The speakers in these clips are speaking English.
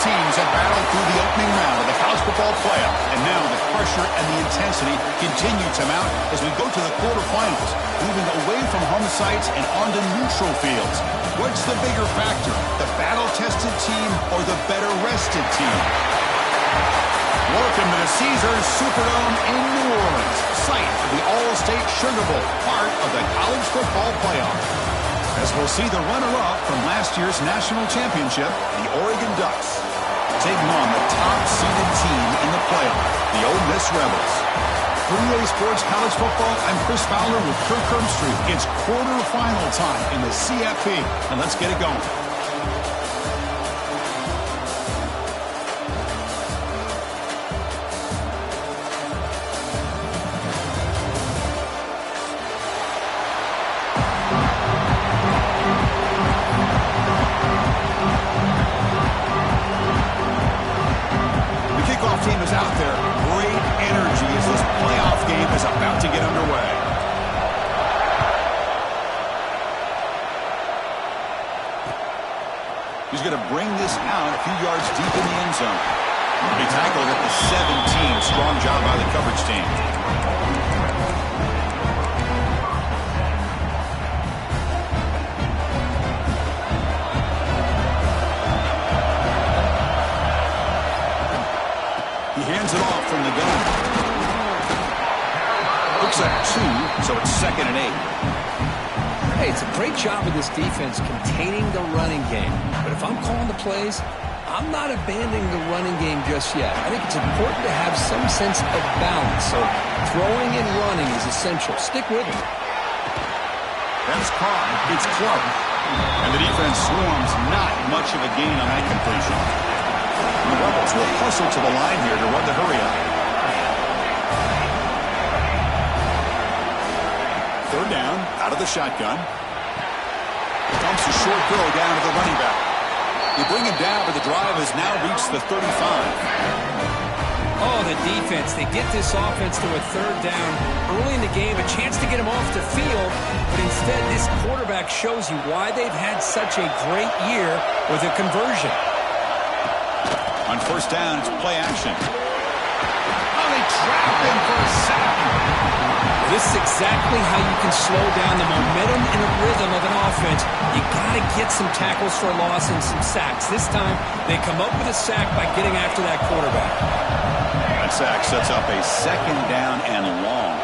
teams have battled through the opening round of the college football playoff, and now the pressure and the intensity continue to mount as we go to the quarterfinals, moving away from home sites and onto neutral fields. What's the bigger factor, the battle-tested team or the better-rested team? Welcome to the Caesars Superdome in New Orleans, site of the All-State Sugar Bowl, part of the college football playoff. As we'll see the runner-up from last year's national championship, the Oregon Ducks, taking on the top-seeded team in the playoff, the Ole Miss Rebels. For EA Sports College Football, I'm Chris Fowler with Kirk Herbstreit. It's quarterfinal time in the CFP, and let's get it going. Team is out there. Great energy as this playoff game is about to get underway. He's going to bring this out a few yards deep in the end zone. He tackled at the 17. Strong job by the coverage team. Hands it off from the gun. Looks like 2, so it's 2nd and 8. Hey, it's a great job of this defense containing the running game. But if I'm calling the plays, I'm not abandoning the running game just yet. I think it's important to have some sense of balance. So throwing and running is essential. Stick with it. That's caught. It's Clark. And the defense swarms. Not much of a gain on that completion. The Rebels will hustle to the line here to run the hurry up. 3rd down, out of the shotgun. Dumps a short throw down to the running back. They bring him down, but the drive has now reached the 35. Oh, the defense. They get this offense to a 3rd down early in the game, a chance to get him off the field, but instead this quarterback shows you why they've had such a great year with a conversion. On 1st down, it's play action. Oh, they trap him for a sack. This is exactly how you can slow down the momentum and the rhythm of an offense. You got to get some tackles for a loss and some sacks. This time, they come up with a sack by getting after that quarterback. That sack sets up a 2nd down and long.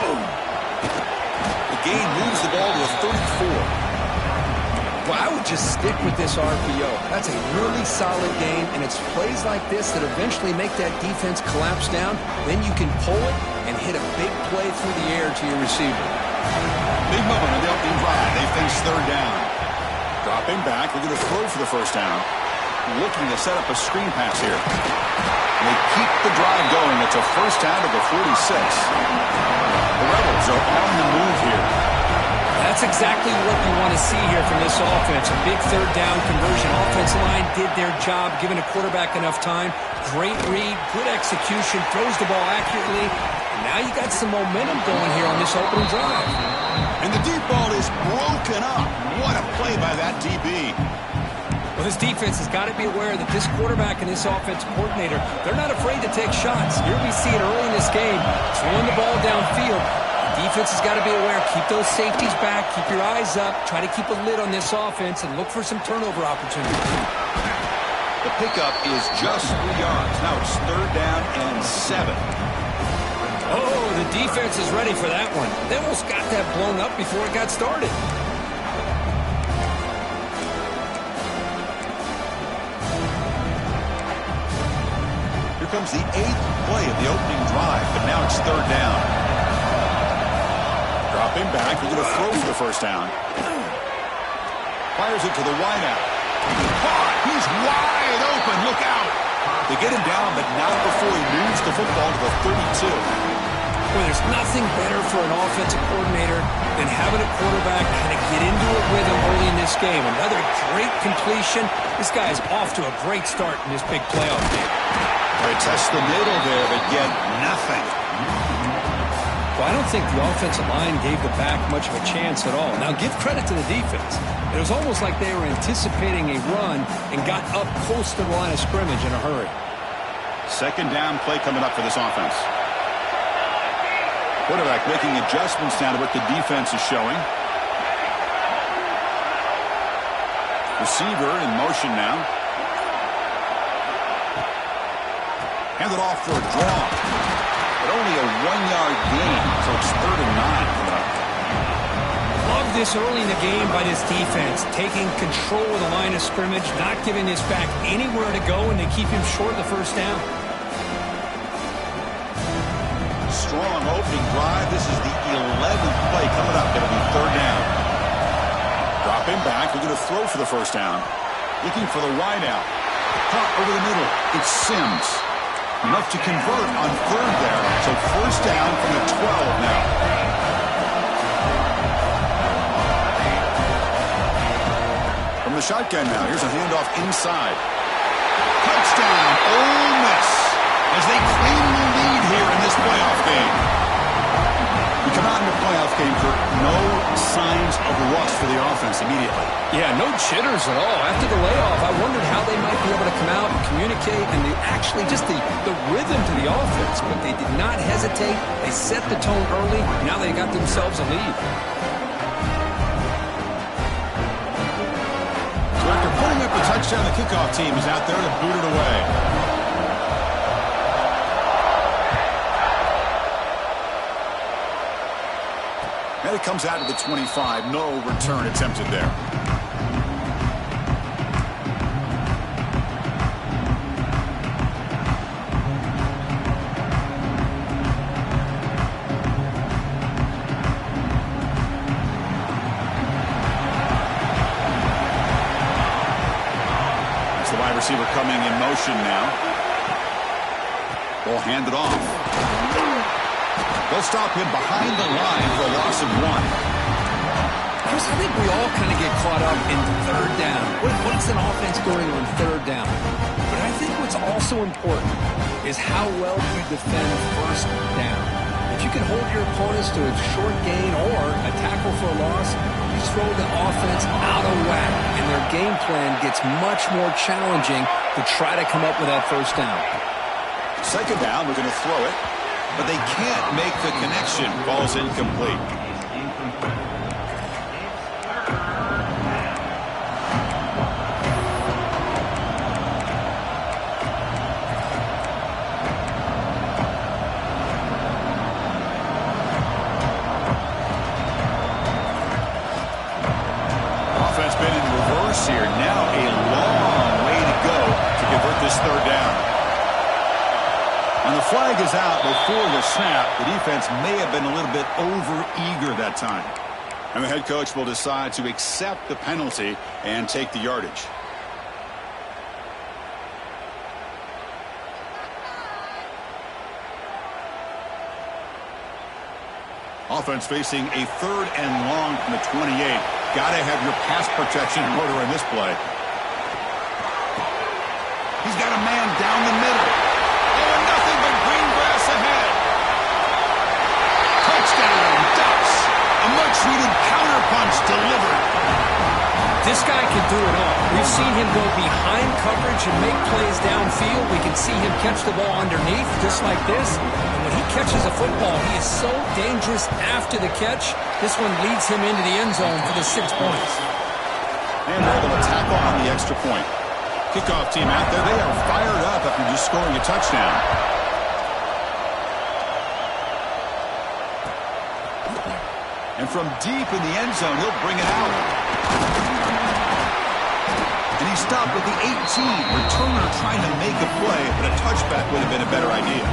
The gain moves the ball to a 34. Well, I would just stick with this RPO. That's a really solid game, and it's plays like this that eventually make that defense collapse down. Then you can pull it and hit a big play through the air to your receiver. Big moment in the opening drive. They face 3rd down. Dropping back. Looking to throw for the 1st down. Looking to set up a screen pass here. And they keep the drive going. It's a 1st down to the 46. The Rebels are on the move here. That's exactly what you want to see here from this offense. A big 3rd down conversion. Offensive line did their job, giving a quarterback enough time. Great read, good execution, throws the ball accurately. And now you got some momentum going here on this opening drive. And the deep ball is broken up. What a play by that DB. Well, this defense has got to be aware that this quarterback and this offensive coordinator, they're not afraid to take shots. Here we see it early in this game, throwing the ball downfield. Defense has got to be aware. Keep those safeties back. Keep your eyes up. Try to keep a lid on this offense and look for some turnover opportunities. The pickup is just 3 yards. Now it's 3rd down and 7. Oh, the defense is ready for that one. They almost got that blown up before it got started. Here comes the 8th play of the opening drive, but now it's 3rd down. Dropping back, we're going to throw for the 1st down. Fires it to the wideout. He's wide open, look out. They get him down, but not before he moves the football to the 32. Well, there's nothing better for an offensive coordinator than having a quarterback kind of get into a rhythm early in this game. Another great completion. This guy is off to a great start in this big playoff game. They test the middle there, but yet nothing. Well, I don't think the offensive line gave the back much of a chance at all. Now, give credit to the defense. It was almost like they were anticipating a run and got up close to the line of scrimmage in a hurry. Second down play coming up for this offense. Quarterback making adjustments now to what the defense is showing. Receiver in motion now. Handed off for a draw. But only a 1-yard gain, so it's 3rd and 9 coming up. Love this early in the game by this defense, taking control of the line of scrimmage, not giving this back anywhere to go, and they keep him short of the first down. Strong opening drive. This is the 11th play coming up. It'll be 3rd down. Drop him back. We're going to throw for the first down. Looking for the wide out. Caught over the middle. It's Sims. Enough to convert on 3rd there. So first down from the 12 now. From the shotgun now. Here's a handoff inside. Touchdown, Ole Miss, as they claim the lead here in this playoff game. We come out in the playoff game for no signs of rust for the offense immediately. Yeah, no jitters at all. After the layoff, I wondered how they might be able to come out and communicate, and actually just the rhythm to the offense. But they did not hesitate. They set the tone early. Now they got themselves a lead. So after putting up a touchdown, the kickoff team is out there to boot it away. And it comes out to the 25. No return attempted there. It's the wide receiver coming in motion now. Ball handed off. They'll stop him behind the line for a loss of 1. Chris, I think we all kind of get caught up in 3rd down. What's an offense doing on 3rd down? But I think what's also important is how well you defend first down. If you can hold your opponents to a short gain or a tackle for a loss, you throw the offense out of whack, and their game plan gets much more challenging to try to come up with that first down. Second down, we're going to throw it. But they can't make the connection. Ball's incomplete. Offense been in reverse here. Now a long way to go to convert this 3rd down. And the flag is out before the snap. The defense may have been a little bit over-eager that time. And the head coach will decide to accept the penalty and take the yardage. Offense facing a 3rd and long from the 28. Got to have your pass protection in order in this play. He's got a man down the middle. Nothing but green grass ahead. Touchdown, Ducks. A much-needed counterpunch delivered. This guy can do it all. We've seen him go behind coverage and make plays downfield. We can see him catch the ball underneath, just like this. And when he catches a football, he is so dangerous after the catch. This one leads him into the end zone for the 6 points. And they're able to tackle on the extra point. Kickoff team out there. They are fired up after just scoring a touchdown. And from deep in the end zone, he'll bring it out. And he stopped at the 18. Returner trying to make a play, but a touchback would have been a better idea.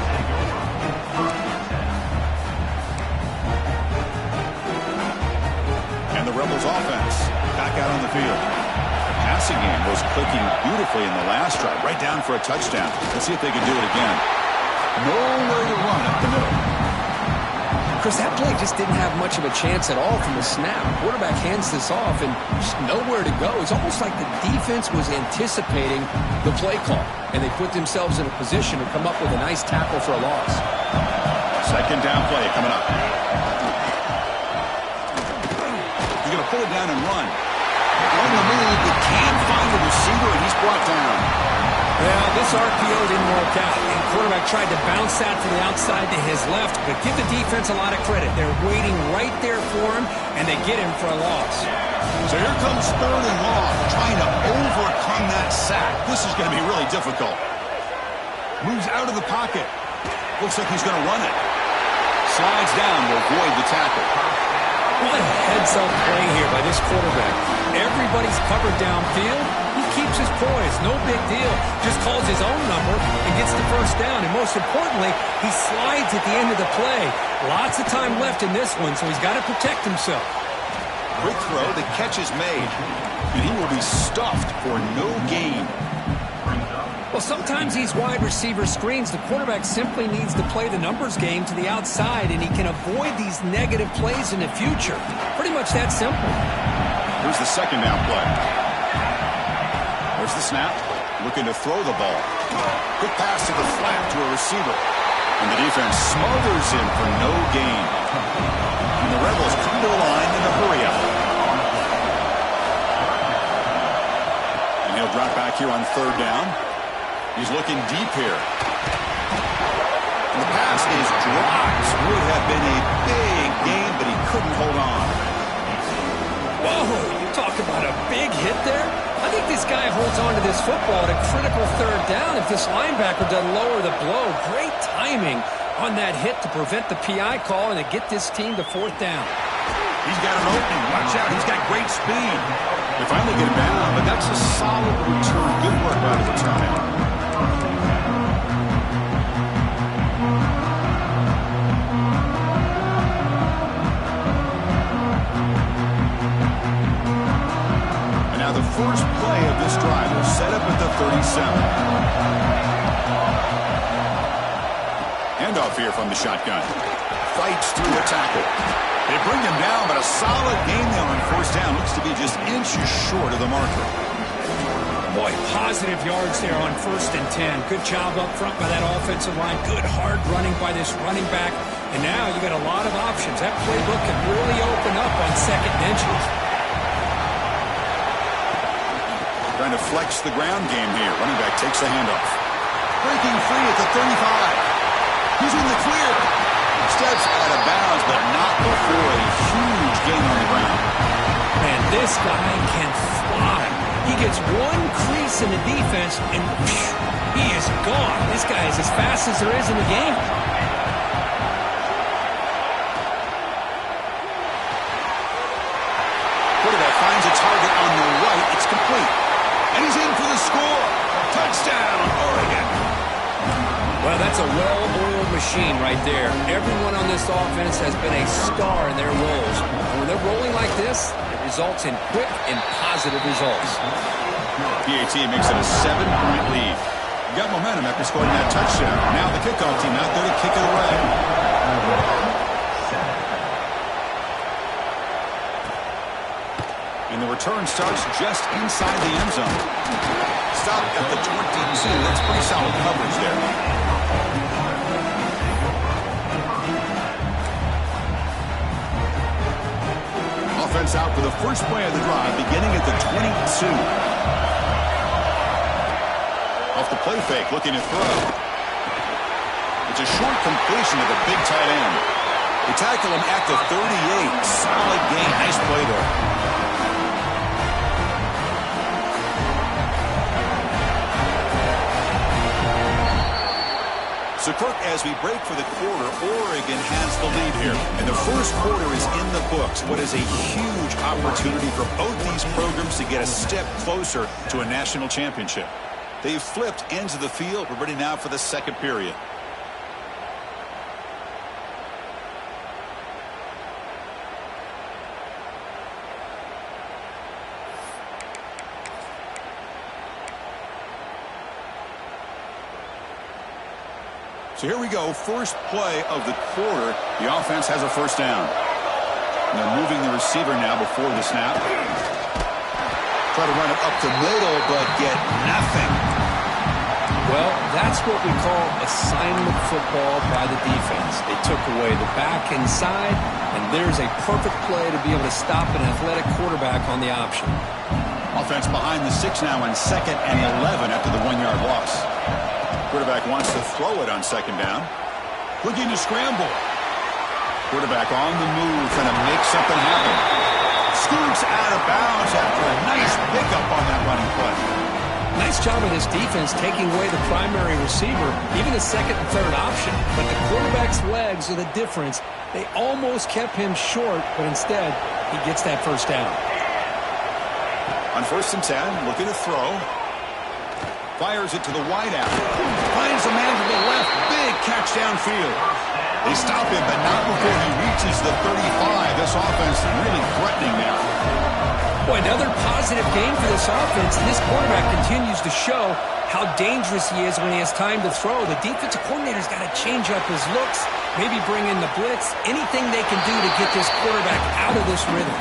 And the Rebels offense back out on the field. Passing game was clicking beautifully in the last drive, right down for a touchdown. Let's see if they can do it again. Nowhere to run up the middle. Chris, that play just didn't have much of a chance at all from the snap. Quarterback hands this off and just nowhere to go. It's almost like the defense was anticipating the play call, and they put themselves in a position to come up with a nice tackle for a loss. Second down play coming up. He's going to pull it down and run. On the move, he can't find the receiver, and he's brought down. Well, this RPO didn't work out. The quarterback tried to bounce that to the outside to his left, but give the defense a lot of credit. They're waiting right there for him, and they get him for a loss. So here comes third and long, trying to overcome that sack. This is going to be really difficult. Moves out of the pocket. Looks like he's going to run it. Slides down to avoid the tackle. What a heads-up play here by this quarterback. Everybody's covered downfield. He keeps his poise. No big deal. Just calls his own number and gets the first down. And most importantly, he slides at the end of the play. Lots of time left in this one, so he's got to protect himself. Quick throw. The catch is made. And he will be stuffed for no gain. Well, sometimes these wide receiver screens, the quarterback simply needs to play the numbers game to the outside, and he can avoid these negative plays in the future. Pretty much that simple. Here's the second down play. There's the snap. Looking to throw the ball. Quick pass to the flat to a receiver. And the defense smothers him for no gain. And the Rebels come to the line in a hurry-up. And he'll drop back here on third down. He's looking deep here. And the pass is dropped. Would have been a big gain, but he couldn't hold on. Whoa, you talk about a big hit there? I think this guy holds on to this football at a critical third down if this linebacker doesn't lower the blow. Great timing on that hit to prevent the PI call and to get this team to fourth down. He's got an opening. Watch out. He's got great speed. They finally get him down, but that's a solid return. Good work by the return man. The first play of this drive will set up at the 37. Handoff here from the shotgun. Fights through a tackle. They bring him down, but a solid gain there on first down. Looks to be just inches short of the marker. Boy, positive yards there on 1st and 10. Good job up front by that offensive line. Good hard running by this running back. And now you got a lot of options. That playbook can really open up on second and inches. Trying to flex the ground game here. Running back takes the handoff. Breaking free at the 35. He's in the clear. Steps out of bounds, but not before a huge gain on the ground. Man, this guy can fly. He gets one crease in the defense, and he is gone. This guy is as fast as there is in the game. Quarterback finds a target on the right. It's complete. And he's in for the score. Touchdown, Oregon. Well, that's a well-oiled machine right there. Everyone on this offense has been a star in their roles. And when they're rolling like this, it results in quick and positive results. PAT makes it a 7-point lead. Got momentum after scoring that touchdown. Now the kickoff team out there to kick it away. And the return starts just inside the end zone. Stop at the 22. That's pretty solid coverage there. Offense out for the first play of the drive, beginning at the 22. Off the play fake, looking to throw. It's a short completion to the big tight end. They tackle him at the 38. Solid gain. Nice play there. So, Kirk, as we break for the quarter, Oregon has the lead here. And the first quarter is in the books. What is a huge opportunity for both these programs to get a step closer to a national championship. They've flipped ends of the field. We're ready now for the second period. So here we go, first play of the quarter. The offense has a first down. And they're moving the receiver now before the snap. Try to run it up the middle, but get nothing. Well, that's what we call assignment football by the defense. They took away the back inside, and there's a perfect play to be able to stop an athletic quarterback on the option. Offense behind the 6 now on 2nd and 11 after the 1-yard loss. Quarterback wants to throw it on 2nd down. Looking to scramble. Quarterback on the move, trying to make something happen. Scoots out of bounds after a nice pickup on that running play. Nice job of this defense taking away the primary receiver, even the 2nd and 3rd option. But the quarterback's legs are the difference. They almost kept him short, but instead, he gets that 1st down. On 1st and 10, looking to throw. Fires it to the wideout. Finds a man to the left. Big catch downfield. They stop him, but not before he reaches the 35. This offense really threatening now. Boy, another positive game for this offense. This quarterback continues to show how dangerous he is when he has time to throw. The defensive coordinator's got to change up his looks, maybe bring in the blitz, anything they can do to get this quarterback out of this rhythm.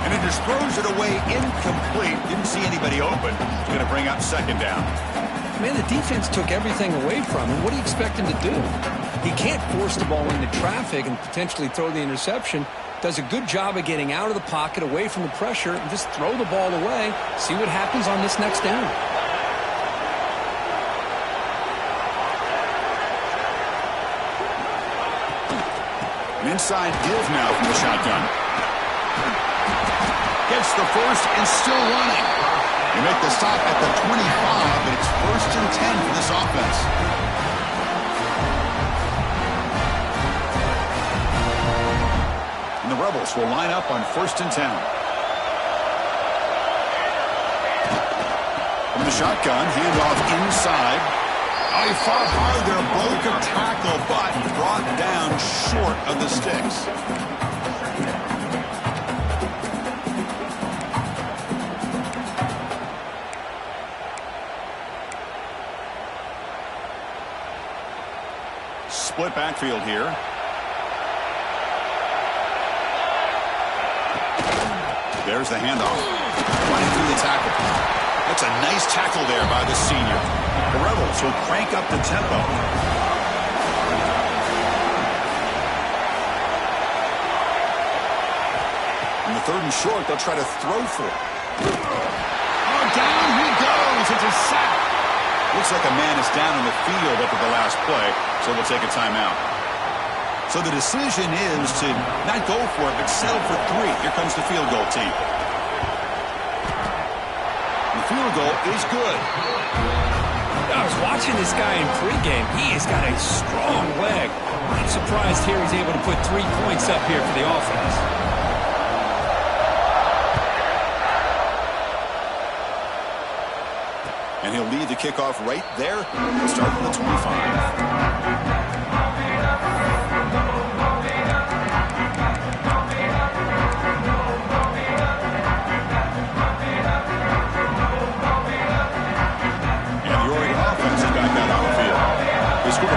And it just throws it away incomplete. Didn't see anybody open. It's going to bring up 2nd down. Man, the defense took everything away from him. What do you expect him to do? He can't force the ball into traffic and potentially throw the interception. Does a good job of getting out of the pocket, away from the pressure, and just throw the ball away. See what happens on this next down. An inside give now from the shotgun. Gets the 1st and still running. They make the stop at the 25, but it's 1st and 10 for this offense. And the Rebels will line up on 1st and 10. From the shotgun, handoff inside. Oh, he fought hard there, broke a tackle, but brought down short of the sticks. Split backfield here. There's the handoff. Running through the tackle. That's a nice tackle there by the senior. The Rebels will crank up the tempo. In the 3rd and short, they'll try to throw for it. Oh, down he goes. It's a sack. Looks like a man is down on the field after the last play, so they'll take a timeout. So the decision is to not go for it, but settle for 3. Here comes the field goal team. The field goal is good. I was watching this guy in pregame. He has got a strong leg. I'm surprised here he's able to put 3 points up here for the offense. And he'll lead the kickoff right there. He'll start from the 25.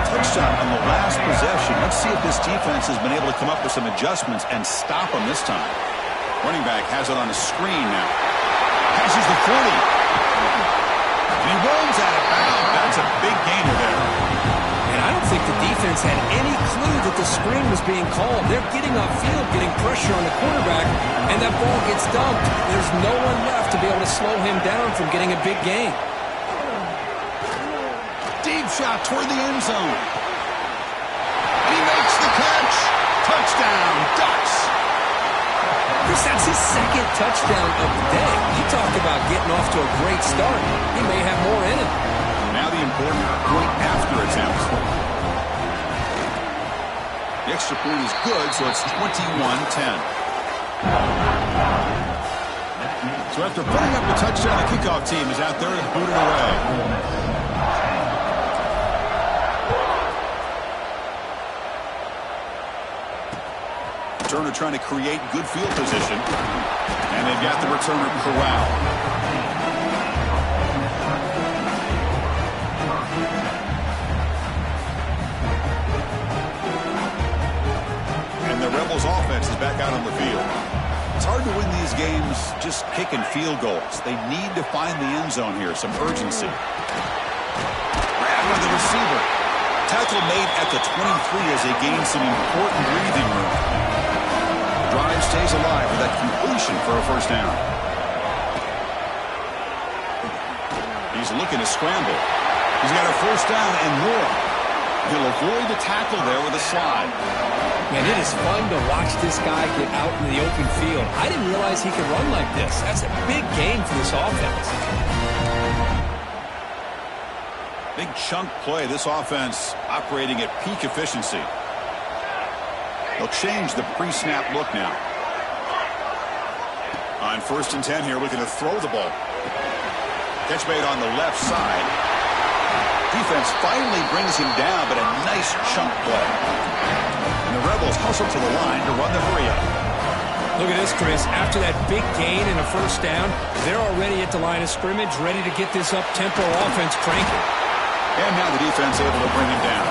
Touchdown on the last possession. Let's see if this defense has been able to come up with some adjustments and stop them this time. Running back has it on a screen now. Passes the 40. And he rolls out of bounds. That's a big gainer there. And I don't think the defense had any clue that the screen was being called. They're getting upfield, getting pressure on the quarterback, and that ball gets dumped. There's no one left to be able to slow him down from getting a big gain. Deep shot toward the end zone. And he makes the catch. Touchdown, Ducks. Chris, that's his 2nd touchdown of the day. You talk about getting off to a great start. He may have more in him. Now the important point after attempt. The extra point is good, so it's 21-10. So after putting up the touchdown, the kickoff team is out there to boot it away. Returner trying to create good field position. And they've got the returner corralled. And the Rebels offense is back out on the field. It's hard to win these games just kicking field goals. They need to find the end zone here, some urgency. to the receiver. Tackle made at the 23 as they gain some important breathing room. The drive stays alive with that completion for a first down. He's looking to scramble. He's got a first down and more. He'll avoid the tackle there with a slide. Man, it is fun to watch this guy get out in the open field. I didn't realize he could run like this. That's a big gain for this offense. Big chunk play. This offense operating at peak efficiency. They'll change the pre-snap look now. On 1st and 10 here, looking to throw the ball. Catch made on the left side. Defense finally brings him down, but a nice chunk play. And the Rebels hustle to the line to run the hurry up. Look at this, Chris. After that big gain and a first down, they're already at the line of scrimmage, ready to get this up-tempo offense cranking. And now the defense able to bring him down.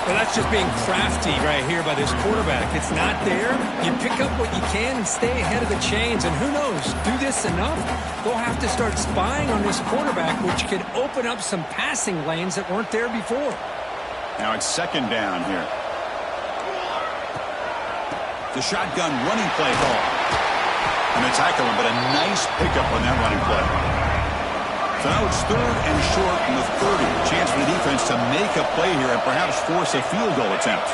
Well, that's just being crafty right here by this quarterback. It's not there. You pick up what you can and stay ahead of the chains. And who knows, do this enough, they'll have to start spying on this quarterback, which could open up some passing lanes that weren't there before. Now it's 2nd down here. The shotgun running play call. And they tackle him, but a nice pickup on that running play. So now it's 3rd and short from the 30. Chance for the defense to make a play here and perhaps force a field goal attempt.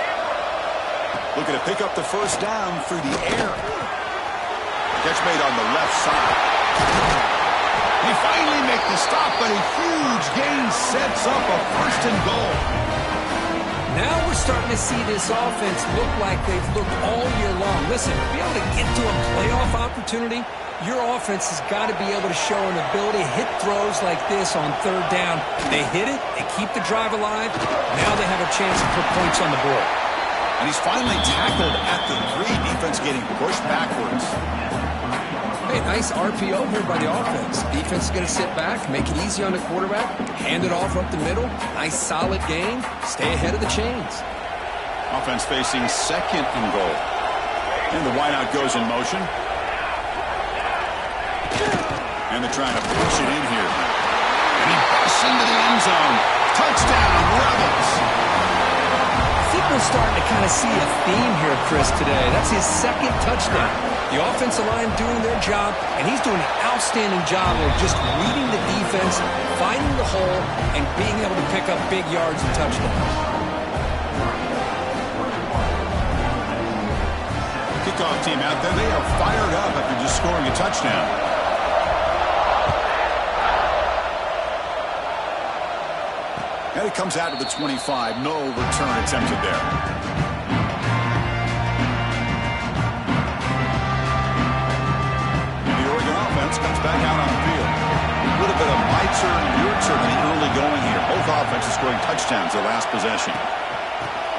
Looking to pick up the first down through the air. Catch made on the left side. They finally make the stop, but a huge gain sets up a 1st and goal. Now we're starting to see this offense look like they've looked all year long. Listen, to be able to get to a playoff opportunity, your offense has got to be able to show an ability to hit throws like this on 3rd down. They hit it, they keep the drive alive. Now they have a chance to put points on the board. And he's finally tackled at the 3. Defense getting pushed backwards. Hey, nice RPO here by the offense. Defense is going to sit back, make it easy on the quarterback, hand it off up the middle. Nice solid gain. Stay ahead of the chains. Offense facing 2nd and goal. And the wideout goes in motion. And they're trying to push it in here. And he busts into the end zone. Touchdown, Rebels. I think we're starting to kind of see a theme here, Chris, today. That's his 2nd touchdown. The offensive line doing their job, and he's doing an outstanding job of just reading the defense, finding the hole, and being able to pick up big yards and touchdowns. Kickoff team out there. They are fired up after just scoring a touchdown. And it comes out to the 25. No return attempted there. And the Oregon offense comes back out on the field. A little bit of my turn, your turn in the early going here. Both offenses scoring touchdowns their last possession.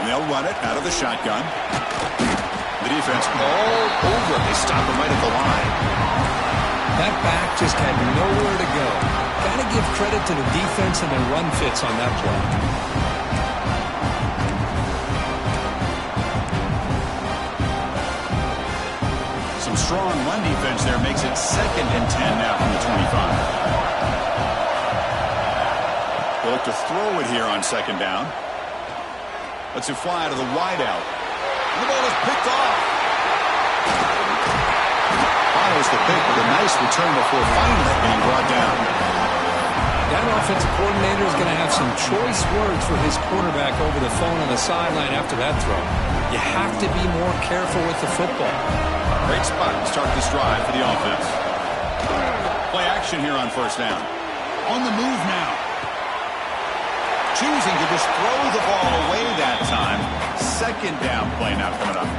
And they'll run it out of the shotgun. The defense all over. They stop him right at the line. That back just had nowhere to go. Got to give credit to the defense and their run fits on that play. Some strong run defense there makes it 2nd and 10 now from the 25. They'll look to throw it here on 2nd down. Lets it fly out of the wideout. The ball is picked off. Follows the pick with a nice return before finally being brought down. That offensive coordinator is going to have some choice words for his quarterback over the phone on the sideline after that throw. You have to be more careful with the football. Great spot to start this drive for the offense. Play action here on 1st down. On the move now. Choosing to just throw the ball away that time. 2nd down play now coming up.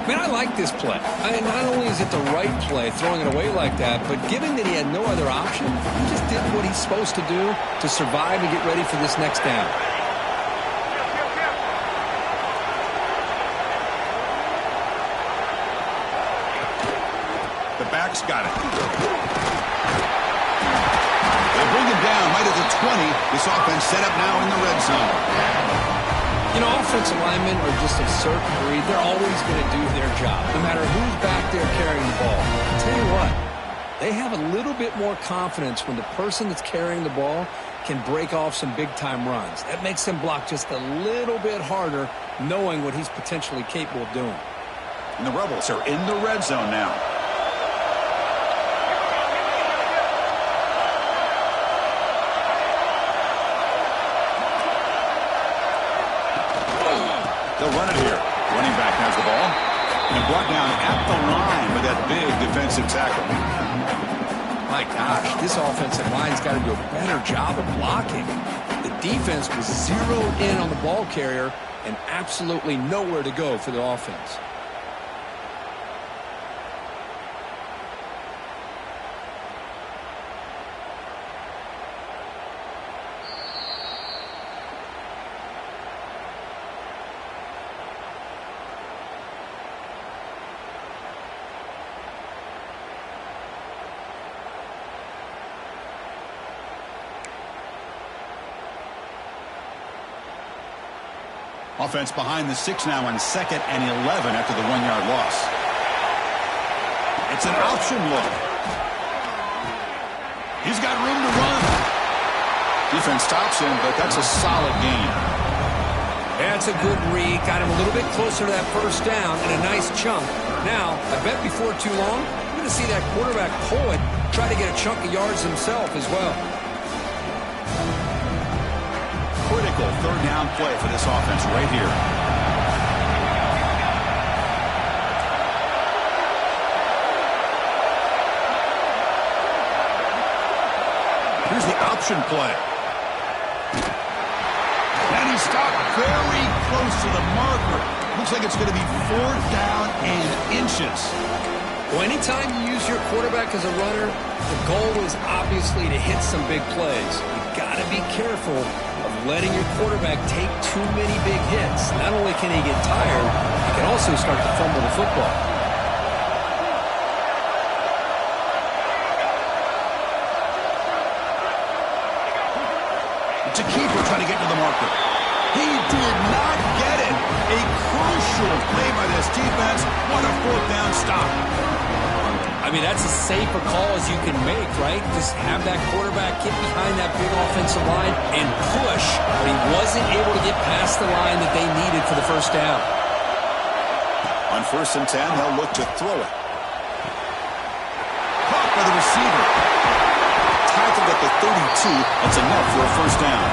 Man, I like this play. Not only is it the right play, throwing it away like that, but given that he had no other option, he just did what he's supposed to do to survive and get ready for this next down. The back's got it. They bring him down right at the 20. This offense set up now in the red zone. You know, offensive linemen are just a certain breed. They're always going to do their job, no matter who's back there carrying the ball. I'll tell you what, They have a little bit more confidence when the person that's carrying the ball can break off some big-time runs. That makes him block just a little bit harder, knowing what he's potentially capable of doing. And the Rebels are in the red zone now. They'll run it here. Running back has the ball. And brought down at the line with that big defensive tackle. My gosh, this offensive line's got to do a better job of blocking. The defense was zeroed in on the ball carrier and absolutely nowhere to go for the offense. Offense behind the 6 now on 2nd and 11 after the 1-yard loss. It's an option look. He's got room to run. Defense stops him, but that's a solid gain. That's a good read. Got him a little bit closer to that first down and a nice chunk. Now, I bet before too long, you're going to see that quarterback pull it, try to get a chunk of yards himself as well. Critical third down play for this offense right here. Here's the option play. And he stopped very close to the marker. Looks like it's going to be 4th down and inches. Well, anytime you use your quarterback as a runner, the goal is obviously to hit some big plays. You've got to be careful of letting your quarterback take too many big hits. Not only can he get tired, he can also start to fumble the football. It's a keeper trying to get to the marker. He did not get it. A crucial play by this defense. What a 4th down stop. I mean, that's as safe a call as you can make, right? Just have that quarterback get behind that big offensive line and push, but he wasn't able to get past the line that they needed for the first down. On 1st and 10, they'll look to throw it. Caught by the receiver. Tackled at the 32. That's enough for a first down.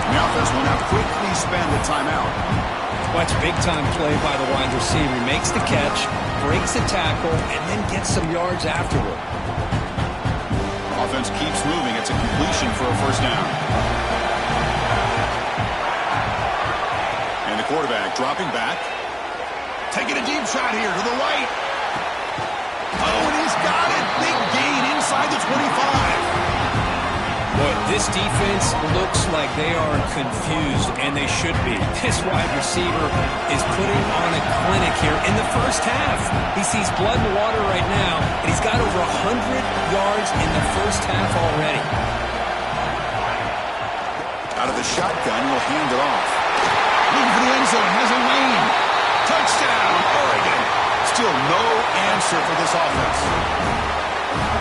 And the offense will now quickly spend a timeout. Watch big-time play by the wide receiver. He makes the catch, breaks the tackle, and then gets some yards afterward. Offense keeps moving. It's a completion for a first down. And the quarterback dropping back. Taking a deep shot here to the right. Oh, and he's got it. Big gain inside the 25. Boy, this defense looks like they are confused, and they should be. This wide receiver is putting on a clinic here in the first half. He sees blood and water right now, and he's got over 100 yards in the first half already. Out of the shotgun, he'll hand it off. Looking for the end zone, has a lane. Touchdown, Oregon. Still no answer for this offense.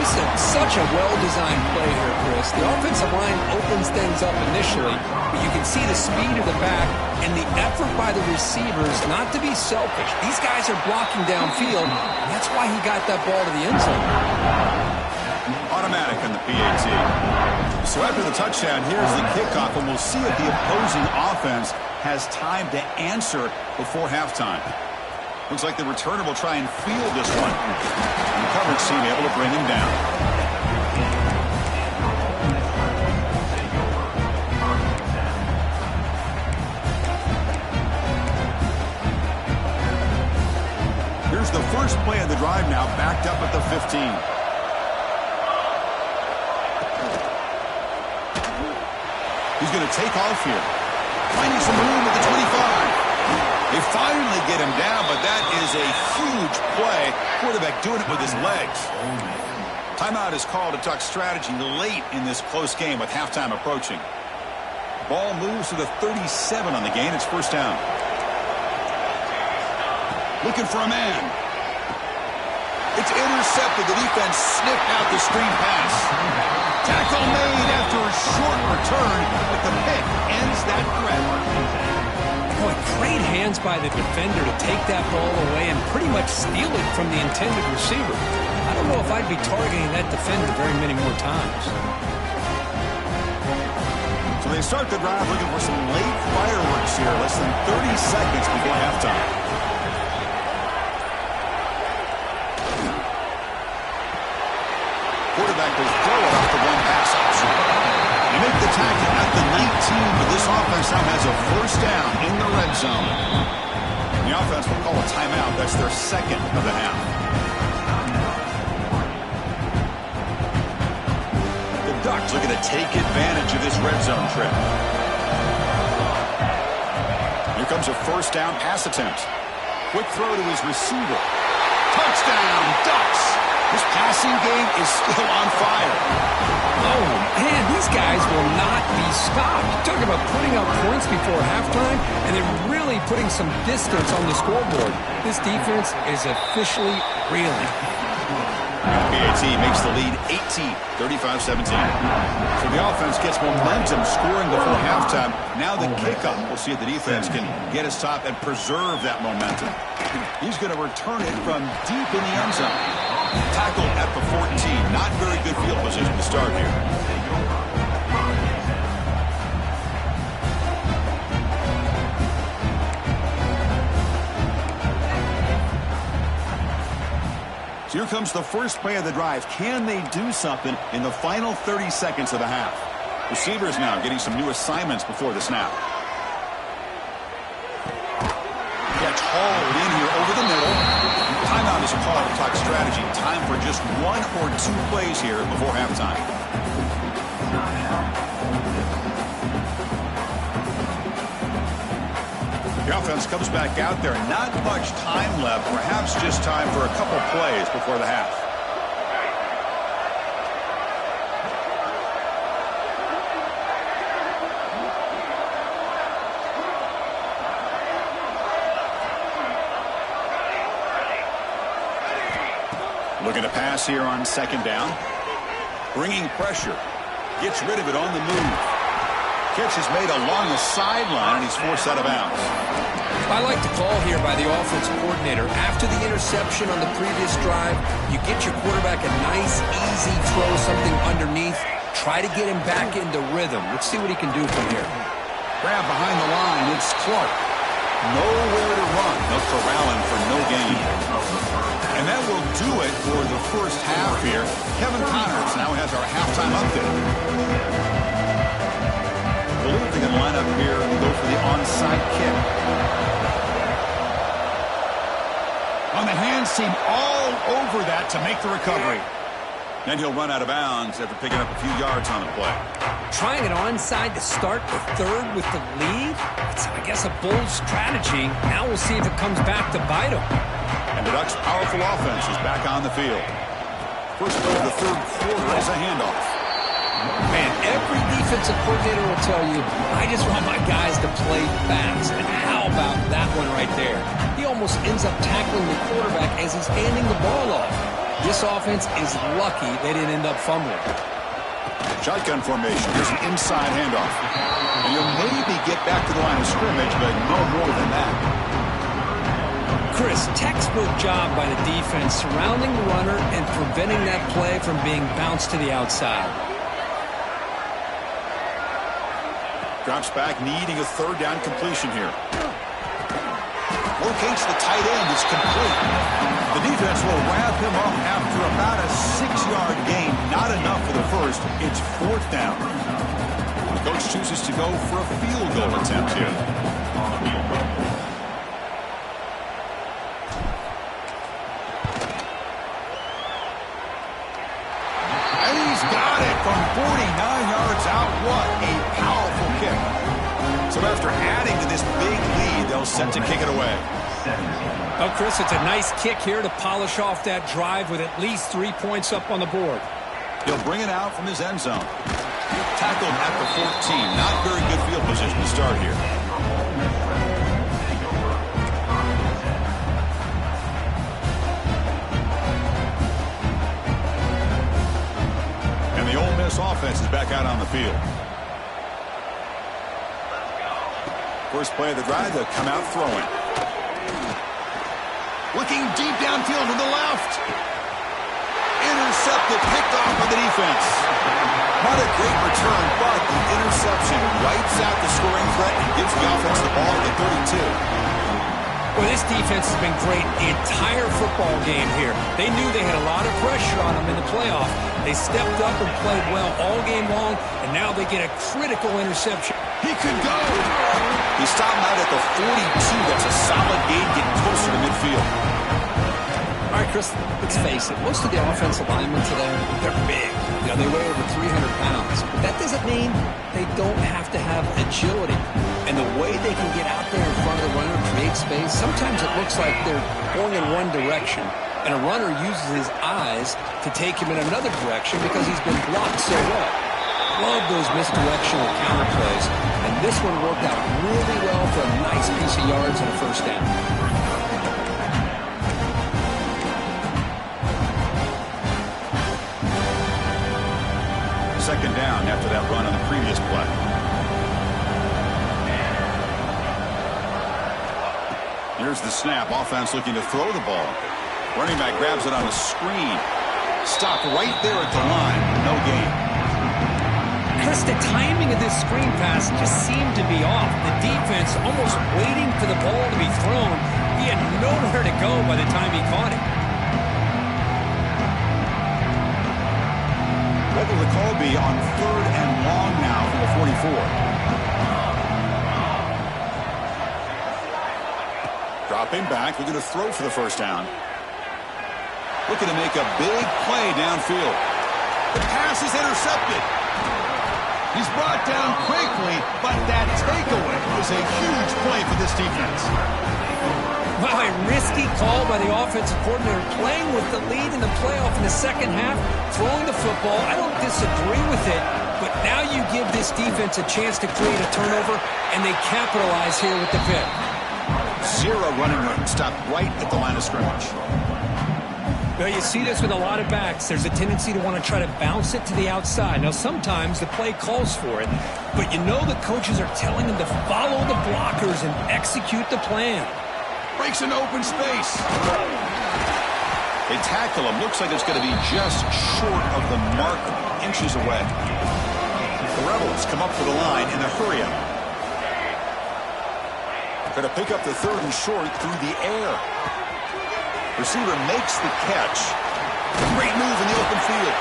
This is such a well-designed play here, Chris. The offensive line opens things up initially, but you can see the speed of the back and the effort by the receivers not to be selfish. These guys are blocking downfield, and that's why he got that ball to the end zone. Automatic on the PAT. So after the touchdown, here's the kickoff, and we'll see if the opposing offense has time to answer before halftime. Looks like the returner will try and field this one. And the coverage team able to bring him down. Here's the first play of the drive now, backed up at the 15. He's going to take off here. Finding some room at the 25. They finally get him down, but that is a huge play. Quarterback doing it with his legs. Timeout is called to talk strategy late in this close game with halftime approaching. Ball moves to the 37 on the gain. It's first down. Looking for a man. It's intercepted. The defense sniffed out the screen pass. Tackle made after a short return, but the pick ends that threat. Boy, great hands by the defender to take that ball away and pretty much steal it from the intended receiver. I don't know if I'd be targeting that defender very many more times. So they start the drive looking for some late fireworks here, less than 30 seconds before halftime. Quarterback will throw it off the one pass option. They make the tackle at the 19, but this offense now has a first down in the red zone. The offense will call a timeout. That's their second of the half. The Ducks looking to take advantage of this red zone trip. Here comes a first down pass attempt. Quick throw to his receiver. Touchdown, Ducks! This passing game is still on fire. Oh, man, these guys will not be stopped. Talk about putting up points before halftime, and they're really putting some distance on the scoreboard. This defense is officially reeling. BAT makes the lead 18, 35-17. So the offense gets momentum scoring before halftime. Now the kickoff. We'll see if the defense can get a stop and preserve that momentum. He's going to return it from deep in the end zone. Tackled at the 14. Not very good field position to start here. So here comes the first play of the drive. Can they do something in the final 30 seconds of the half? Receivers now getting some new assignments before the snap. Gets hauled in here over the middle. Timeout is a call to talk strategy. Time for just one or two plays here before halftime. The offense comes back out there. Not much time left. Perhaps just time for a couple plays before the half. Looking to pass here on second down. Bringing pressure. Gets rid of it on the move. Catch is made along the sideline, and he's forced out of bounds. I like the call here by the offensive coordinator. After the interception on the previous drive, you get your quarterback a nice, easy throw, something underneath. Try to get him back into rhythm. Let's see what he can do from here. Grab behind the line. It's Clark. Nowhere to run. They'll corral him for no gain. And that will do it for the first half here. Kevin Connors now has our halftime update. I believe they're going to line up here and go for the onside kick. On the hands team all over that to make the recovery. Then he'll run out of bounds after picking up a few yards on the play. Trying it onside to start the third with the lead? It's, I guess, a bold strategy. Now we'll see if it comes back to bite him. And the Ducks' powerful offense is back on the field. First play of the third quarter is a handoff. Man, every defensive coordinator will tell you, I just want my guys to play fast. And how about that one right there? He almost ends up tackling the quarterback as he's handing the ball off. This offense is lucky they didn't end up fumbling. Shotgun formation. Here's an inside handoff. And you'll maybe get back to the line of scrimmage, but no more than that. Chris, textbook job by the defense surrounding the runner and preventing that play from being bounced to the outside. Drops back, needing a third down completion here. Locates the tight end. It's complete. The defense will wrap him up after about a 6-yard gain. Not enough for the first. It's fourth down. The coach chooses to go for a field goal attempt here. And he's got it from 49 yards out. What a powerful kick. So after adding to this big lead, they'll set to kick it away. Oh, Chris, it's a nice kick here to polish off that drive with at least 3 points up on the board. He'll bring it out from his end zone. Tackled at the 14. Not very good field position to start here. the field. First play of the drive, they'll come out throwing. Looking deep downfield to the left. Intercepted, picked off by the defense. Not a great return, but the interception wipes out the scoring threat and gives the offense the ball at the 32. Well, this defense has been great the entire football game here. They knew they had a lot of pressure on them in the playoff. They stepped up and played well all game long, and now they get a critical interception. He could go. He stopped out at the 42. That's a solid gain, getting closer to midfield. All right, Chris, let's face it. Most of the offensive linemen today, they're big. You know, they weigh over 300 pounds. But that doesn't mean they don't have to have agility. And the way they can get out there in front of the runner, create space, sometimes it looks like they're going in one direction, and a runner uses his eyes to take him in another direction because he's been blocked so well. Love those misdirectional counter plays, and this one worked out really well for a nice piece of yards and a first down. Second down after that run on the previous play. Here's the snap. Offense looking to throw the ball. Running back grabs it on a screen. Stopped right there at the line. No gain. Chris, the timing of this screen pass just seemed to be off. The defense almost waiting for the ball to be thrown. He had nowhere to go by the time he caught it. What will the call be on 3rd and long now for the 44? Dropping back, looking to throw for the first down. Looking to make a big play downfield. The pass is intercepted. He's brought down quickly, but that takeaway is a huge play for this defense. Wow, a risky call by the offensive coordinator, playing with the lead in the playoff in the second half, throwing the football. I don't disagree with it, but now you give this defense a chance to create a turnover, and they capitalize here with the pick. Zero running room, stopped right at the line of scrimmage. Well, you see this with a lot of backs. There's a tendency to want to try to bounce it to the outside. Now, sometimes the play calls for it, but you know the coaches are telling them to follow the blockers and execute the plan. Breaks an open space. They tackle him. Looks like it's going to be just short of the marker, inches away. The Rebels come up to the line in a hurry-up. Going to pick up the 3rd and short through the air. Receiver makes the catch. Great move in the open field.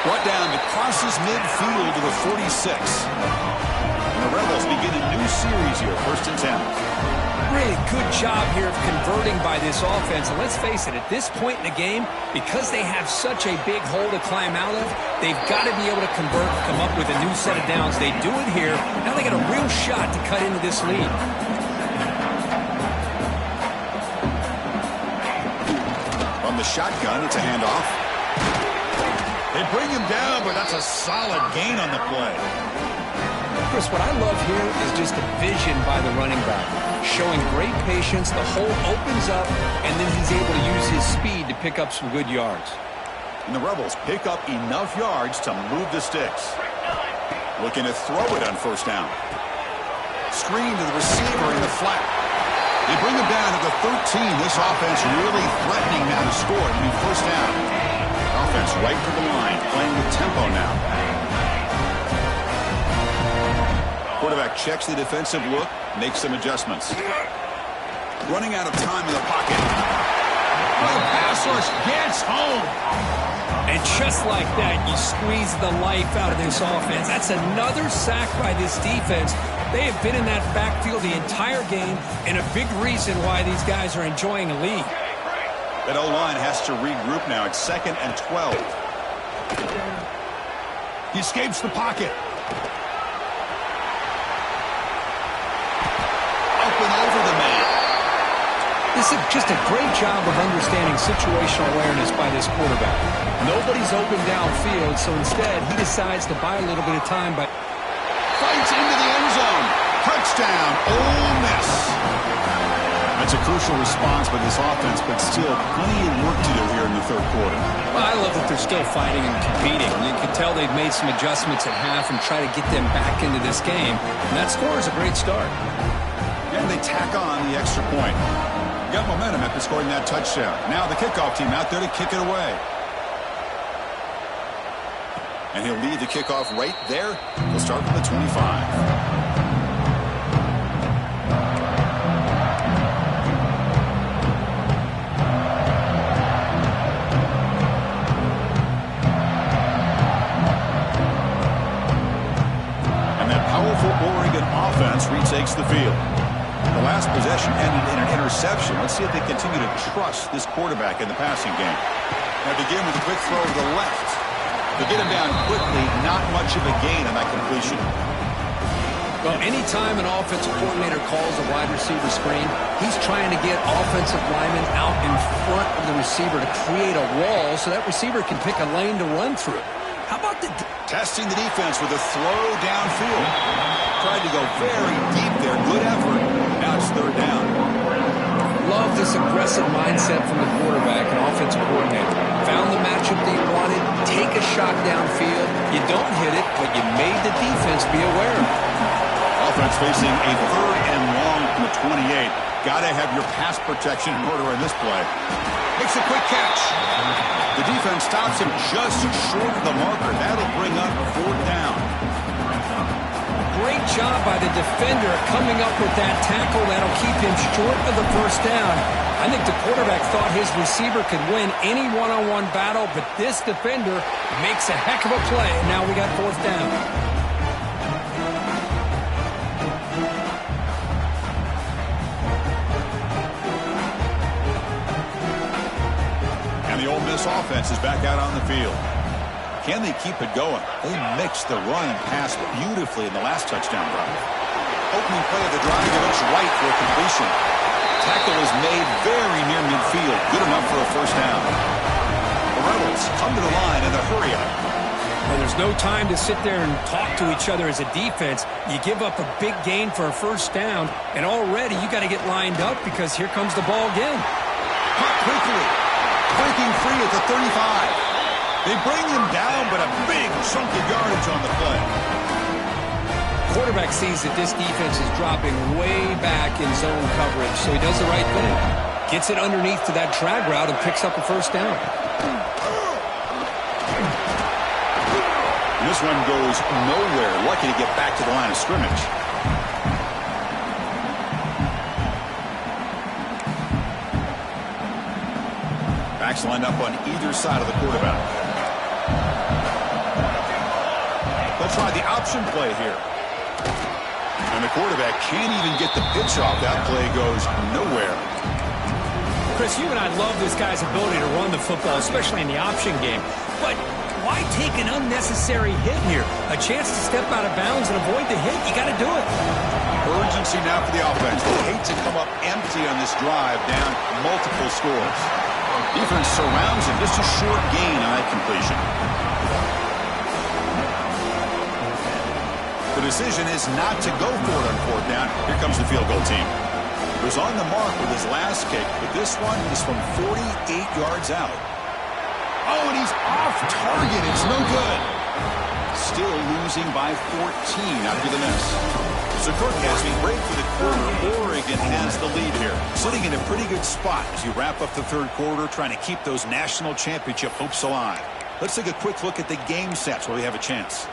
Brought down to crosses midfield to the 46. And the Rebels begin a new series here, 1st and 10. Really good job here of converting by this offense. And let's face it, at this point in the game, because they have such a big hole to climb out of, they've got to be able to convert, come up with a new set of downs. They do it here. Now they got a real shot to cut into this lead. From the shotgun, it's a handoff. They bring him down, but that's a solid gain on the play. Chris, what I love here is just the vision by the running back. Showing great patience, the hole opens up, and then he's able to use his speed to pick up some good yards. And the Rebels pick up enough yards to move the sticks. Looking to throw it on 1st down. Screen to the receiver in the flat. They bring him down to the 13. This offense really threatening now to score. It'll be 1st down. Offense right to the line, playing with tempo now. Quarterback checks the defensive look, makes some adjustments. Running out of time in the pocket. Oh, the pass rush gets home. And just like that, you squeeze the life out of this offense. That's another sack by this defense. They have been in that backfield the entire game, and a big reason why these guys are enjoying a lead. That O-line has to regroup now. It's 2nd and 12. He escapes the pocket. Up and over the man. This is just a great job of understanding situational awareness by this quarterback. Nobody's open downfield, so instead he decides to buy a little bit of time by... Fights into the end zone. Touchdown, Ole Miss. A That's a crucial response by this offense, but still plenty of work to do here in the third quarter. Well, I love that they're still fighting and competing. You can tell they've made some adjustments at half and try to get them back into this game. And that score is a great start. And they tack on the extra point. Got momentum after scoring that touchdown. Now the kickoff team out there to kick it away. And he'll lead the kickoff right there. He'll start from the 25. Retakes the field. The last possession ended in an interception. Let's see if they continue to trust this quarterback in the passing game. Now begin with a quick throw to the left. They get him down quickly. Not much of a gain on that completion. Well, anytime an offensive coordinator calls a wide receiver screen, he's trying to get offensive linemen out in front of the receiver to create a wall so that receiver can pick a lane to run through. How about the... Testing the defense with a throw downfield. Tried to go very deep there. Good effort. Now it's third down. Love this aggressive mindset from the quarterback and offensive coordinator. Found the matchup they wanted. Take a shot downfield. You don't hit it, but you made the defense be aware. Offense facing a third and long from the 28. Got to have your pass protection in order in this play. Makes a quick catch. The defense stops him just short of the marker. That'll bring up fourth down. Great job by the defender coming up with that tackle. That'll keep him short of the first down. I think the quarterback thought his receiver could win any one-on-one battle, but this defender makes a heck of a play. Now we got fourth down. The Ole Miss offense is back out on the field. Can they keep it going? They mixed the run and pass beautifully in the last touchdown drive. Opening play of the drive, it looks right for a completion. Tackle is made very near midfield. Good enough for a first down. The Rebels come to the line in the hurry up. Well, there's no time to sit there and talk to each other as a defense. You give up a big gain for a first down, and already you got to get lined up because here comes the ball again. Caught quickly. Breaking free at the 35. They bring him down, but a big chunk of yardage on the play. Quarterback sees that this defense is dropping way back in zone coverage, so he does the right thing. Gets it underneath to that drag route and picks up a first down. And this one goes nowhere. Lucky to get back to the line of scrimmage. Backs lined up on either side of the quarterback. They'll try the option play here. And the quarterback can't even get the pitch off. That play goes nowhere. Chris, you and I love this guy's ability to run the football, especially in the option game. But why take an unnecessary hit here? A chance to step out of bounds and avoid the hit. You got to do it. Urgency now for the offense. They hate to come up empty on this drive, down multiple scores. Defense surrounds him. Just a short gain on that completion. The decision is not to go for it on fourth down. Here comes the field goal team. He was on the mark with his last kick, but this one is from 48 yards out. Oh, and he's off target. It's no good. Still losing by 14 after the miss. So Kirk has me break for the quarter. Oregon has the lead here. Sitting in a pretty good spot as you wrap up the third quarter, trying to keep those national championship hopes alive. Let's take a quick look at the game sets where we have a chance.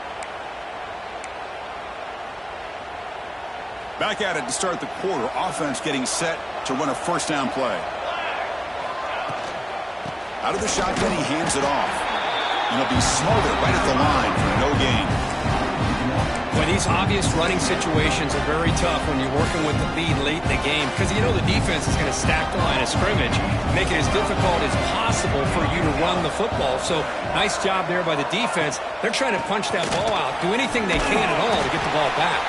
Back at it to start the quarter. Offense getting set to run a first down play. Out of the shotgun, he hands it off. And he'll be smothered right at the line for no gain. Well, these obvious running situations are very tough when you're working with the lead late in the game because you know the defense is going to stack the line of scrimmage, make it as difficult as possible for you to run the football. So nice job there by the defense. They're trying to punch that ball out, do anything they can at all to get the ball back.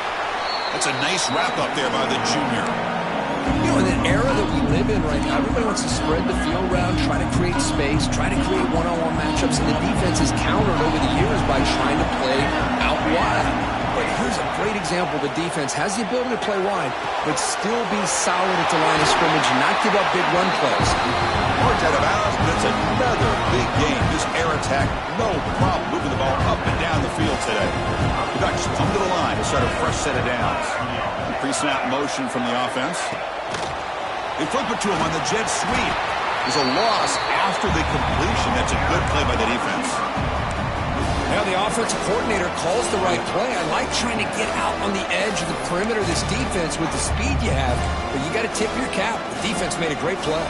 That's a nice wrap-up there by the junior. You know, in an era that we live in right now, everybody wants to spread the field around, try to create space, try to create one-on-one matchups, and the defense has countered over the years by trying to play out wide. But Here's a great example. The defense has the ability to play wide, but still be solid at the line of scrimmage and not give up big run plays. Marked out of bounds, but it's another big game. This air attack, no problem moving the ball up and down the field today. The Ducks come to the line to start a fresh set of downs. Pre-snap motion from the offense. They flip it to him on the jet sweep. There's a loss after the completion. That's a good play by the defense. Now the offensive coordinator calls the right play. I like trying to get out on the edge of the perimeter of this defense with the speed you have, but you got to tip your cap. The defense made a great play.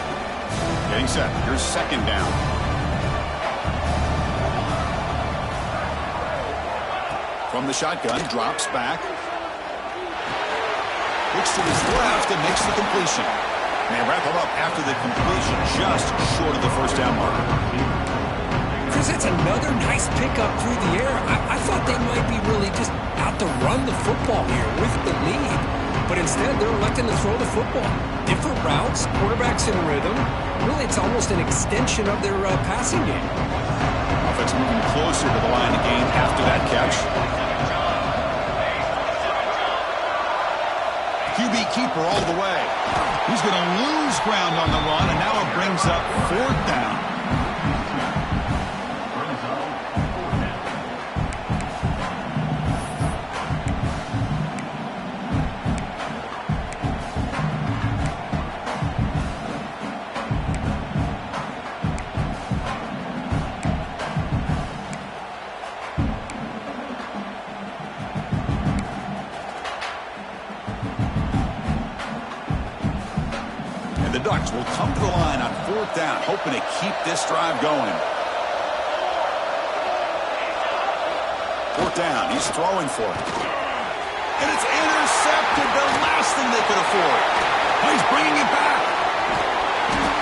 Getting set. Here's second down. From the shotgun, drops back. Looks to his left and makes the completion. And they wrap him up after the completion, just short of the first down marker. Chris, that's another nice pickup through the air. I thought they might be really just out to run the football here with the lead. But instead, they're electing to throw the football. Different routes, quarterback's in rhythm. Really, it's almost an extension of their passing game. Offense moving closer to the line of game after that catch. QB keeper all the way. He's going to lose ground on the run, and now it brings up fourth down. Ducks will come to the line on fourth down, hoping to keep this drive going. Fourth down, he's throwing for it. And it's intercepted, the last thing they could afford. Oh, he's bringing it back.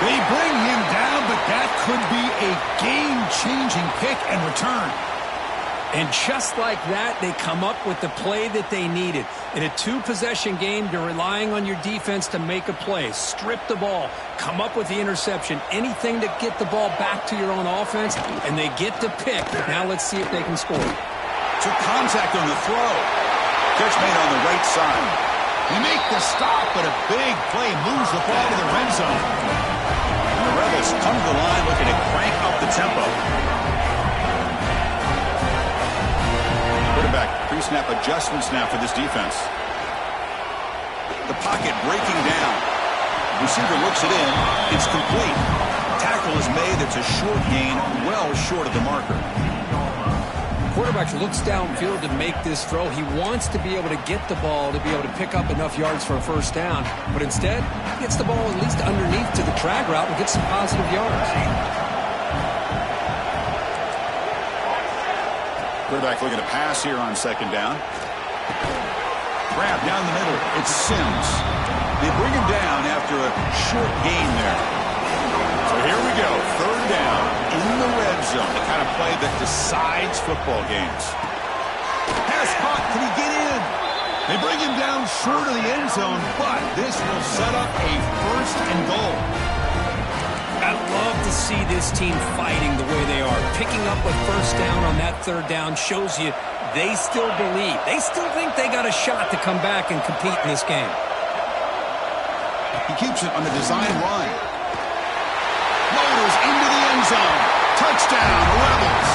They bring him down, but that could be a game-changing pick and return. And just like that, they come up with the play that they needed. In a two-possession game, you're relying on your defense to make a play, strip the ball, come up with the interception, anything to get the ball back to your own offense, and they get to pick. Now let's see if they can score. Took contact on the throw. Catch made on the right side. They make the stop, but a big play moves the ball to the red zone. And the Rebels come to the line looking to crank up the tempo. Quarterback pre-snap adjustments now for this defense. The pocket breaking down. Receiver looks it in. It's complete. Tackle is made. It's a short gain, well short of the marker. Quarterback looks downfield to make this throw. He wants to be able to get the ball to be able to pick up enough yards for a first down. But instead, he gets the ball at least underneath to the drag route and gets some positive yards. Quarterback looking to pass here on second down. Grab down the middle. It's Sims. They bring him down after a short gain there. So here we go. Third down in the red zone. The kind of play that decides football games. Pass caught. Can he get in? They bring him down short of the end zone, but this will set up a first and goal. I love to see this team fighting the way they are. Picking up a first down on that third down shows you they still believe. They still think they got a shot to come back and compete in this game. He keeps it on the design run. Loaders into the end zone. Touchdown, Rebels.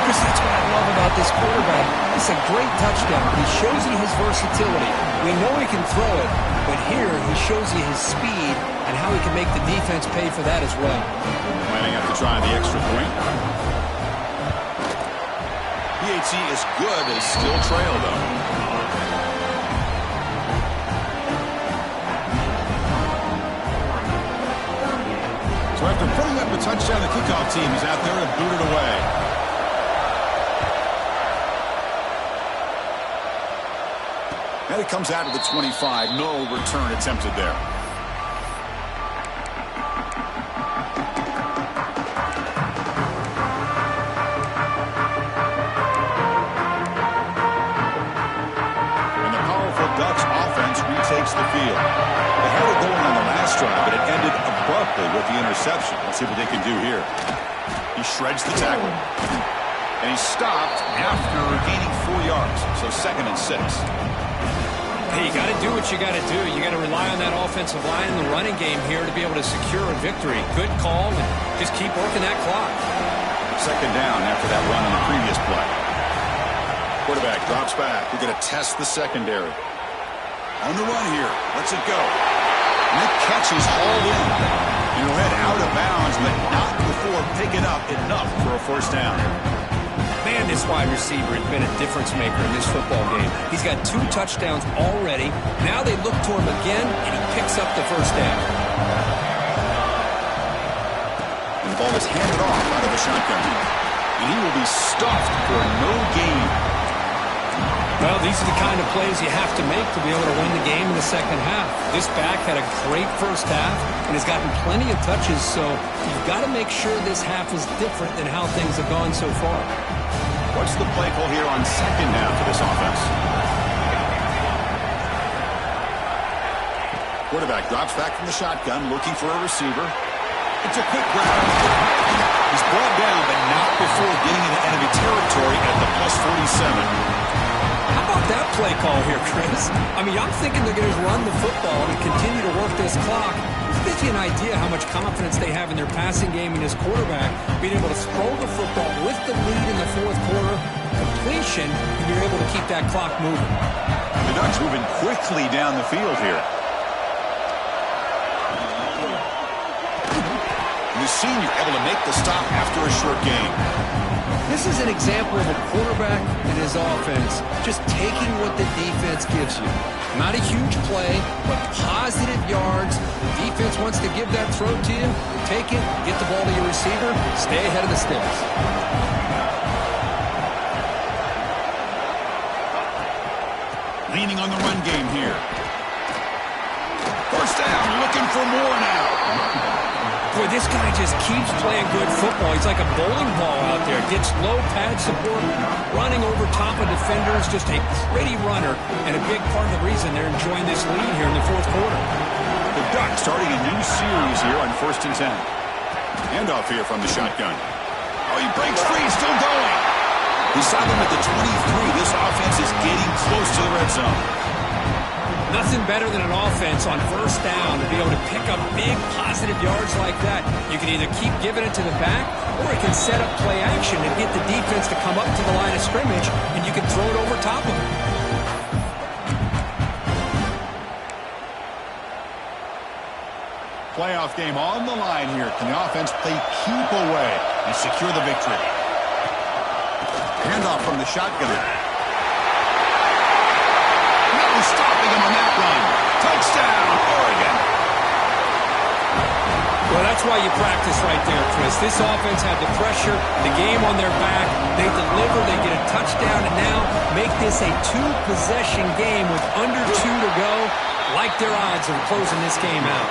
Chris, that's what I love about this quarterback. It's a great touchdown. He shows you his versatility. We know he can throw it, but here he shows you his speed and how he can make the defense pay for that as well. Planning up to try the extra point. PAT is good, they still trail though. So after putting up a touchdown, the kickoff team is out there and booted away. And it comes out of the 25. No return attempted there. The field. They had it going on the last drive, but it ended abruptly with the interception. Let's see what they can do here. He shreds the tackle. And he's stopped after gaining 4 yards. So 2nd and 6. Hey, you got to do what you got to do. You got to rely on that offensive line in the running game here to be able to secure a victory. Good call, and just keep working that clock. 2nd down after that run on the previous play. Quarterback drops back. We're going to test the secondary. On the run here. Let's it go. And that catch is hauled in. And he'll head out of bounds, but not before picking up enough for a 1st down. Man, this wide receiver has been a difference maker in this football game. He's got 2 touchdowns already. Now they look to him again, and he picks up the 1st down. And the ball is handed off out of the shotgun. And he will be stuffed for no gain. Well, these are the kind of plays you have to make to be able to win the game in the 2nd half. This back had a great 1st half and has gotten plenty of touches, so you've got to make sure this half is different than how things have gone so far. What's the play call here on 2nd down for this offense? Quarterback drops back from the shotgun, looking for a receiver. It's a quick grab. He's brought down, but not before getting into enemy territory at the +47. How about that play call here, Chris? I mean, I'm thinking they're going to run the football and continue to work this clock. It gives you an idea how much confidence they have in their passing game and his quarterback, being able to throw the football with the lead in the 4th quarter, completion, and you're able to keep that clock moving. The Ducks moving quickly down the field here. And the senior able to make the stop after a short gain. This is an example of a quarterback and his offense just taking what the defense gives you. Not a huge play, but positive yards. The defense wants to give that throw to you. Take it, get the ball to your receiver, stay ahead of the sticks. Leaning on the run game here. 1st down, looking for more now. Boy, this guy just keeps playing good football. He's like a bowling ball out there. Gets low pad support, running over top of defenders. Just a pretty runner, and a big part of the reason they're enjoying this lead here in the 4th quarter. The Ducks starting a new series here on 1st and 10. Handoff here from the shotgun. Oh, he breaks free, still going. He's silent at the 23. This offense is getting close to the red zone. Nothing better than an offense on 1st down to be able to pick up big positive yards like that. You can either keep giving it to the back, or it can set up play action and get the defense to come up to the line of scrimmage, and you can throw it over top of them. Playoff game on the line here. Can the offense play keep away and secure the victory? Handoff from the shotgun. Stopping him on that run. Touchdown, Oregon. Well, that's why you practice right there, Chris. This offense had the pressure, the game on their back. They deliver, they get a touchdown, and now make this a 2-possession game with under 2 to go. Like their odds of closing this game out.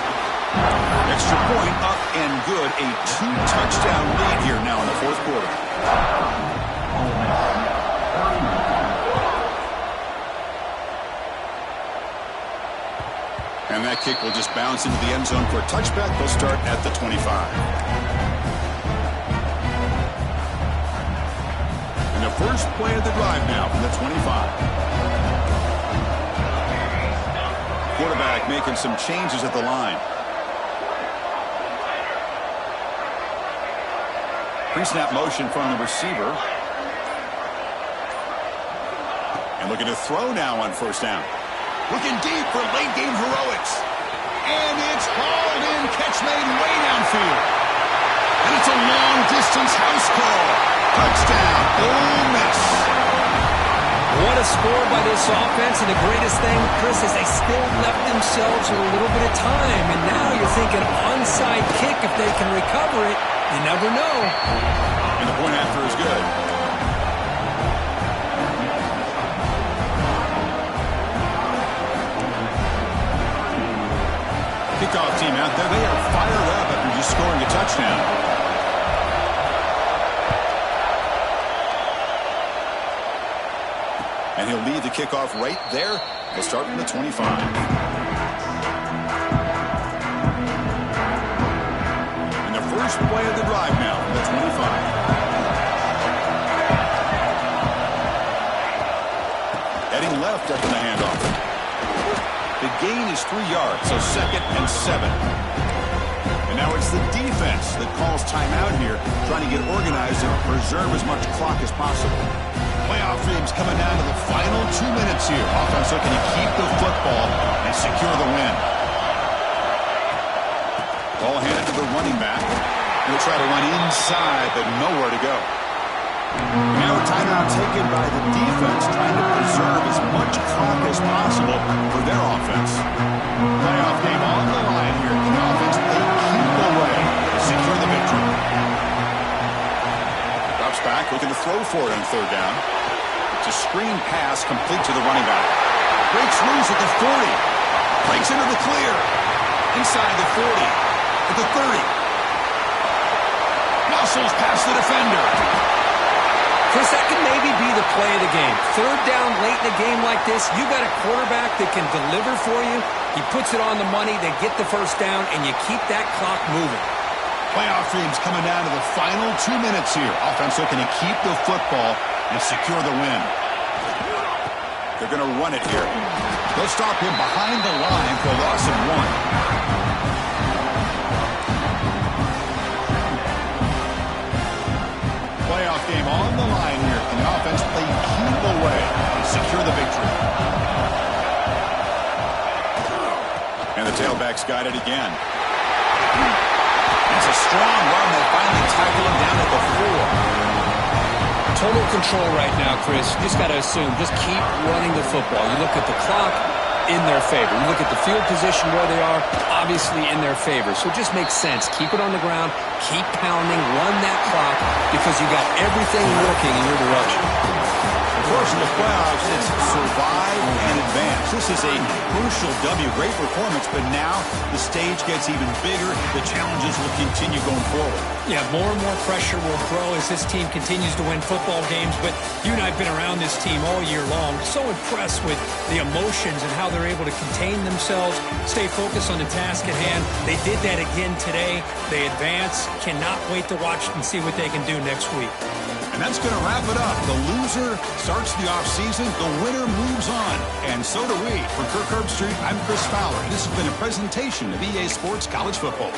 Extra point up and good. A 2-touchdown lead here now in the 4th quarter. And that kick will just bounce into the end zone for a touchback. They'll start at the 25. And the first play of the drive now from the 25. Quarterback making some changes at the line. Pre-snap motion from the receiver. And looking to throw now on 1st down. Looking deep for late-game heroics. And it's hauled in. Catch made way downfield. And it's a long-distance house call. Touchdown, Ole Miss. What a score by this offense. And the greatest thing, Chris, is they still left themselves with a little bit of time. And now you're thinking onside kick if they can recover it. You never know. And the point after is good. Kickoff team out there. They are fired up after just scoring a touchdown. And he'll lead the kickoff right there. He'll start from the 25. And the first play of the drive now from the 25. is 3 yards, so 2nd and 7. And now it's the defense that calls timeout here, trying to get organized and preserve as much clock as possible. Playoff dreams coming down to the final 2 minutes here. Offense looking to keep the football and secure the win. Ball handed to the running back. He'll try to run inside, but nowhere to go. Now a timeout taken by the defense, trying to preserve as much clock as possible for their offense. Playoff game on the line here. The offense a keep away to secure the victory. Drops back, looking to throw for it on 3rd down. It's a screen pass complete to the running back. Breaks loose at the 40. Breaks into the clear. Inside the 40. At the 30. Muscles past the defender. Chris, that can maybe be the play of the game. 3rd down late in a game like this, you got a quarterback that can deliver for you. He puts it on the money, they get the 1st down, and you keep that clock moving. Playoff dreams coming down to the final 2 minutes here. Offense looking to keep the football and secure the win. They're going to run it here. They'll stop him behind the line for a loss of 1. Playoff game on the line here. And the offense play keep away and secure the victory. And the tailback's got it again. It's a strong run. They finally tackle him down at the 4. Total control right now, Chris. You just got to assume. Just keep running the football. You look at the clock, in their favor. You look at the field position where they are, obviously in their favor. So it just makes sense. Keep it on the ground. Keep pounding. Run that clock because you got everything working in your direction. Of course, in the playoffs, it's survive and advance. This is a crucial W. Great performance, but now the stage gets even bigger. The challenges will continue going forward. Yeah, more and more pressure will grow as this team continues to win football games. But you and I have been around this team all year long. So impressed with the emotions and how they're able to contain themselves, stay focused on the task at hand. They did that again today. They advance. Cannot wait to watch and see what they can do next week. And that's going to wrap it up. The loser starts the offseason. The winner moves on. And so do we. For Kirk Herbstreit, I'm Chris Fowler. This has been a presentation of EA Sports College Football.